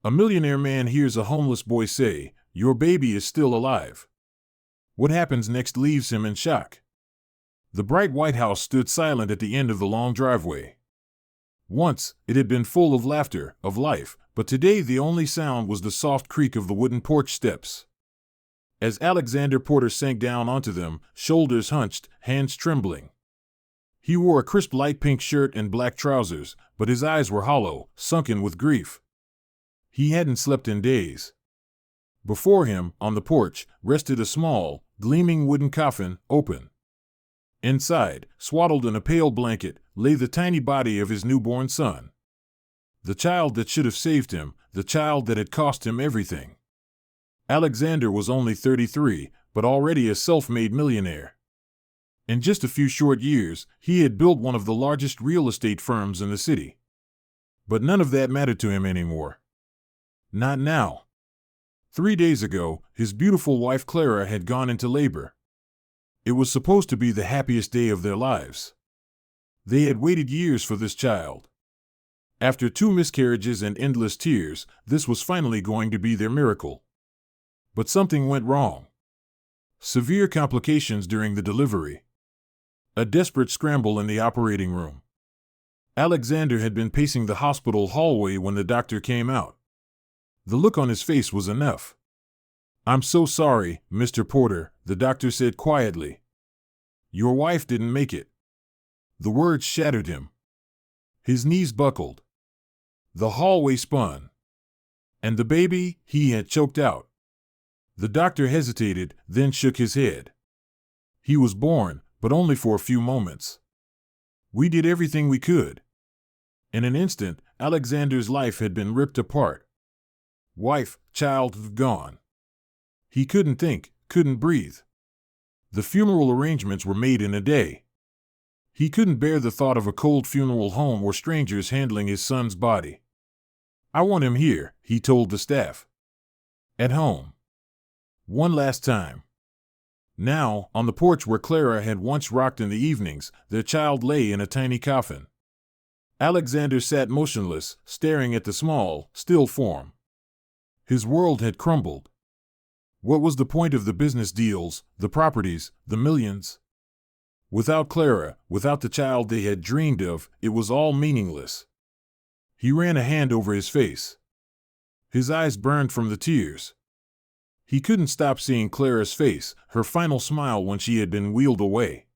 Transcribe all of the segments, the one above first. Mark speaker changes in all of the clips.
Speaker 1: A millionaire man hears a homeless boy say, "Your baby is still alive." What happens next leaves him in shock. The bright White House stood silent at the end of the long driveway. Once, it had been full of laughter, of life, but today the only sound was the soft creak of the wooden porch steps. As Alexander Porter sank down onto them, shoulders hunched, hands trembling. He wore a crisp light pink shirt and black trousers, but his eyes were hollow, sunken with grief. He hadn't slept in days. Before him, on the porch, rested a small, gleaming wooden coffin, open. Inside, swaddled in a pale blanket, lay the tiny body of his newborn son. The child that should have saved him, the child that had cost him everything. Alexander was only 33, but already a self-made millionaire. In just a few short years, he had built one of the largest real estate firms in the city. But none of that mattered to him anymore. Not now. 3 days ago, his beautiful wife Clara had gone into labor. It was supposed to be the happiest day of their lives. They had waited years for this child. After 2 miscarriages and endless tears, this was finally going to be their miracle. But something went wrong. Severe complications during the delivery. A desperate scramble in the operating room. Alexander had been pacing the hospital hallway when the doctor came out. The look on his face was enough. "I'm so sorry, Mr. Porter," the doctor said quietly. "Your wife didn't make it." The words shattered him. His knees buckled. The hallway spun. "And the baby?" he had choked out. The doctor hesitated, then shook his head. "He was born, but only for a few moments. We did everything we could." In an instant, Alexander's life had been ripped apart. Wife, child, gone. He couldn't think, couldn't breathe. The funeral arrangements were made in a day. He couldn't bear the thought of a cold funeral home or strangers handling his son's body. "I want him here," he told the staff. "At home. One last time." Now, on the porch where Clara had once rocked in the evenings, their child lay in a tiny coffin. Alexander sat motionless, staring at the small, still form. His world had crumbled. What was the point of the business deals, the properties, the millions? Without Clara, without the child they had dreamed of, it was all meaningless. He ran a hand over his face. His eyes burned from the tears. He couldn't stop seeing Clara's face, her final smile when she had been wheeled away.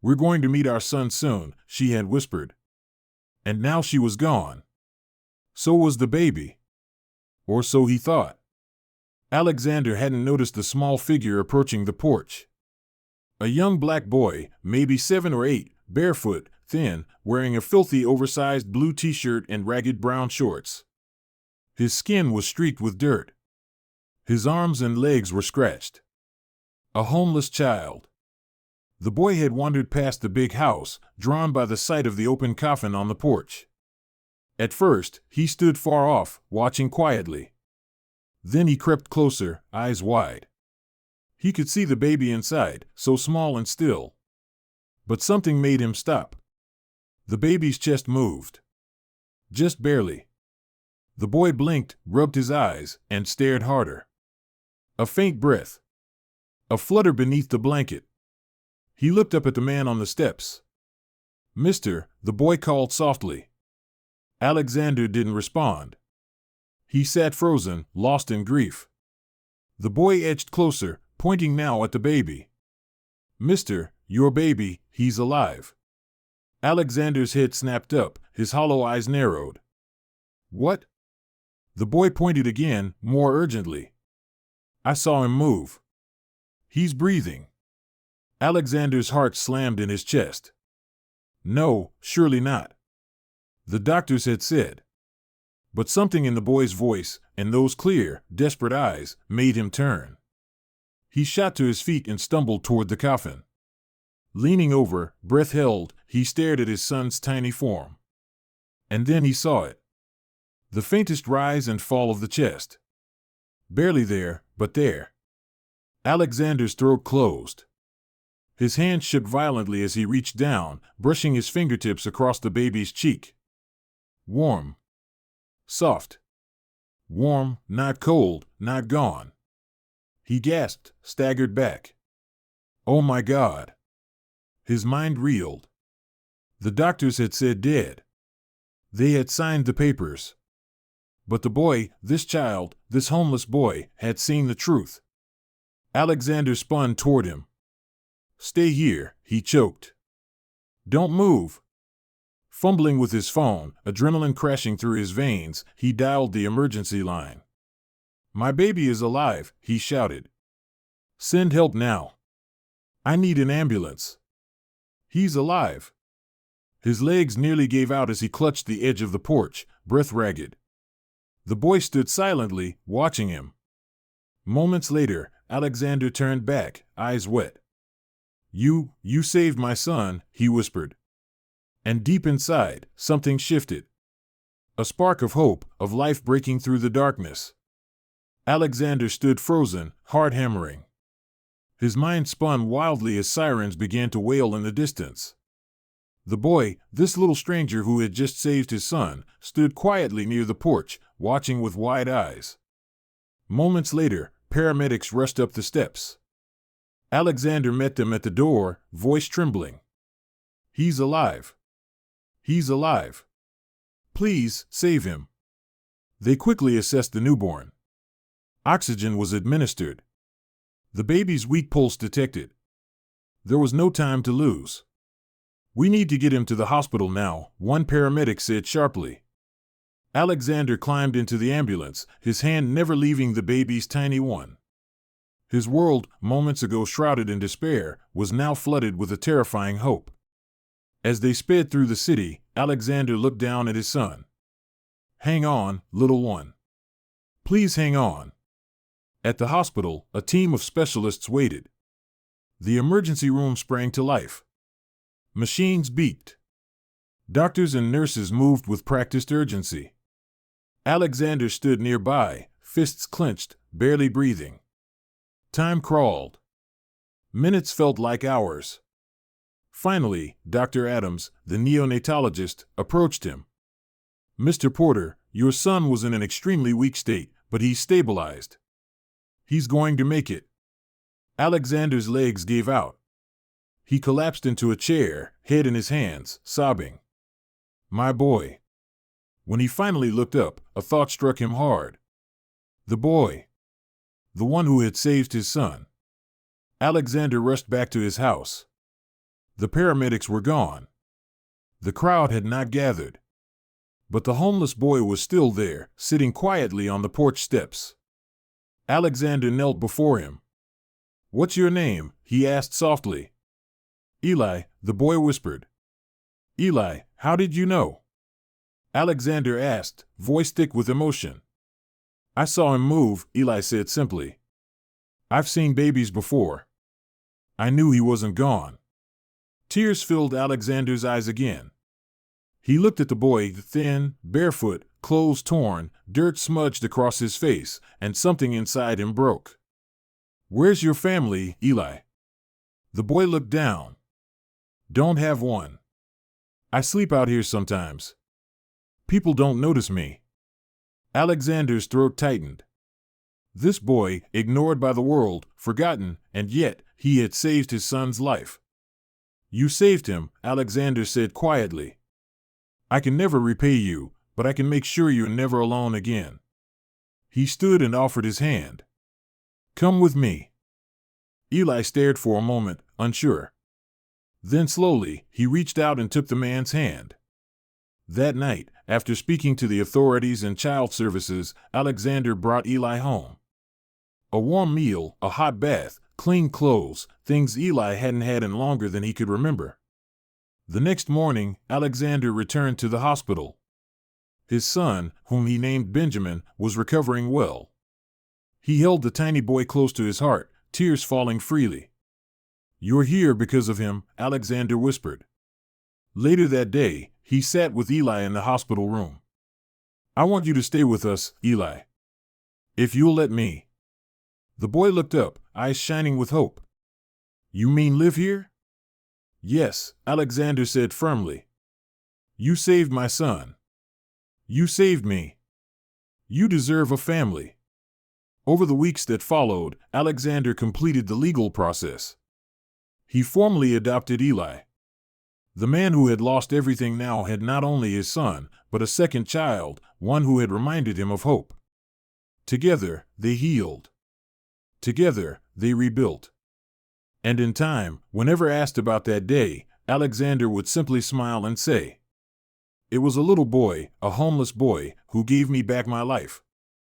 Speaker 1: "We're going to meet our son soon," she had whispered. And now she was gone. So was the baby. Or so he thought. Alexander hadn't noticed the small figure approaching the porch. A young black boy, maybe 7 or 8, barefoot, thin, wearing a filthy oversized blue t-shirt and ragged brown shorts. His skin was streaked with dirt. His arms and legs were scratched. A homeless child. The boy had wandered past the big house, drawn by the sight of the open coffin on the porch. At first, he stood far off, watching quietly. Then he crept closer, eyes wide. He could see the baby inside, so small and still. But something made him stop. The baby's chest moved. Just barely. The boy blinked, rubbed his eyes, and stared harder. A faint breath. A flutter beneath the blanket. He looked up at the man on the steps. "Mister," the boy called softly. Alexander didn't respond. He sat frozen, lost in grief. The boy edged closer, pointing now at the baby. "Mister, your baby, he's alive." Alexander's head snapped up, his hollow eyes narrowed. "What?" The boy pointed again, more urgently. "I saw him move. He's breathing." Alexander's heart slammed in his chest. No, surely not. The doctors had said. But something in the boy's voice, and those clear, desperate eyes, made him turn. He shot to his feet and stumbled toward the coffin. Leaning over, breath held, he stared at his son's tiny form. And then he saw it. The faintest rise and fall of the chest. Barely there, but there. Alexander's throat closed. His hand shook violently as he reached down, brushing his fingertips across the baby's cheek. Warm. Soft. Warm, not cold, not gone. He gasped, staggered back. Oh my God. His mind reeled. The doctors had said dead. They had signed the papers. But the boy, this child, this homeless boy, had seen the truth. Alexander spun toward him. Stay here, he choked. Don't move. Fumbling with his phone, adrenaline crashing through his veins, he dialed the emergency line. My baby is alive, he shouted. Send help now. I need an ambulance. He's alive. His legs nearly gave out as he clutched the edge of the porch, breath ragged. The boy stood silently, watching him. Moments later, Alexander turned back, eyes wet. You saved my son, he whispered. And deep inside, something shifted. A spark of hope, of life breaking through the darkness. Alexander stood frozen, heart hammering. His mind spun wildly as sirens began to wail in the distance. The boy, this little stranger who had just saved his son, stood quietly near the porch, watching with wide eyes. Moments later, paramedics rushed up the steps. Alexander met them at the door, voice trembling. He's alive. He's alive. Please, save him. They quickly assessed the newborn. Oxygen was administered. The baby's weak pulse detected. There was no time to lose. We need to get him to the hospital now, one paramedic said sharply. Alexander climbed into the ambulance, his hand never leaving the baby's tiny one. His world, moments ago shrouded in despair, was now flooded with a terrifying hope. As they sped through the city, Alexander looked down at his son. Hang on, little one. Please hang on. At the hospital, a team of specialists waited. The emergency room sprang to life. Machines beeped. Doctors and nurses moved with practiced urgency. Alexander stood nearby, fists clenched, barely breathing. Time crawled. Minutes felt like hours. Finally, Dr. Adams, the neonatologist, approached him. Mr. Porter, your son was in an extremely weak state, but he's stabilized. He's going to make it. Alexander's legs gave out. He collapsed into a chair, head in his hands, sobbing. My boy. When he finally looked up, a thought struck him hard. The boy. The one who had saved his son. Alexander rushed back to his house. The paramedics were gone. The crowd had not gathered. But the homeless boy was still there, sitting quietly on the porch steps. Alexander knelt before him. What's your name? He asked softly. Eli, the boy whispered. Eli, how did you know? Alexander asked, voice thick with emotion. I saw him move, Eli said simply. I've seen babies before. I knew he wasn't gone. Tears filled Alexander's eyes again. He looked at the boy, thin, barefoot, clothes torn, dirt smudged across his face, and something inside him broke. Where's your family, Eli? The boy looked down. Don't have one. I sleep out here sometimes. People don't notice me. Alexander's throat tightened. This boy, ignored by the world, forgotten, and yet, he had saved his son's life. You saved him, Alexander said quietly. I can never repay you, but I can make sure you're never alone again. He stood and offered his hand. Come with me. Eli stared for a moment, unsure. Then slowly, he reached out and took the man's hand. That night, after speaking to the authorities and child services, Alexander brought Eli home. A warm meal, a hot bath, clean clothes, things Eli hadn't had in longer than he could remember. The next morning, Alexander returned to the hospital. His son, whom he named Benjamin, was recovering well. He held the tiny boy close to his heart, tears falling freely. You're here because of him, Alexander whispered. Later that day, he sat with Eli in the hospital room. I want you to stay with us, Eli. If you'll let me. The boy looked up, eyes shining with hope. You mean live here? Yes, Alexander said firmly. You saved my son. You saved me. You deserve a family. Over the weeks that followed, Alexander completed the legal process. He formally adopted Eli. The man who had lost everything now had not only his son, but a second child, one who had reminded him of hope. Together, they healed. Together, they rebuilt. And in time, whenever asked about that day, Alexander would simply smile and say, "It was a little boy, a homeless boy, who gave me back my life."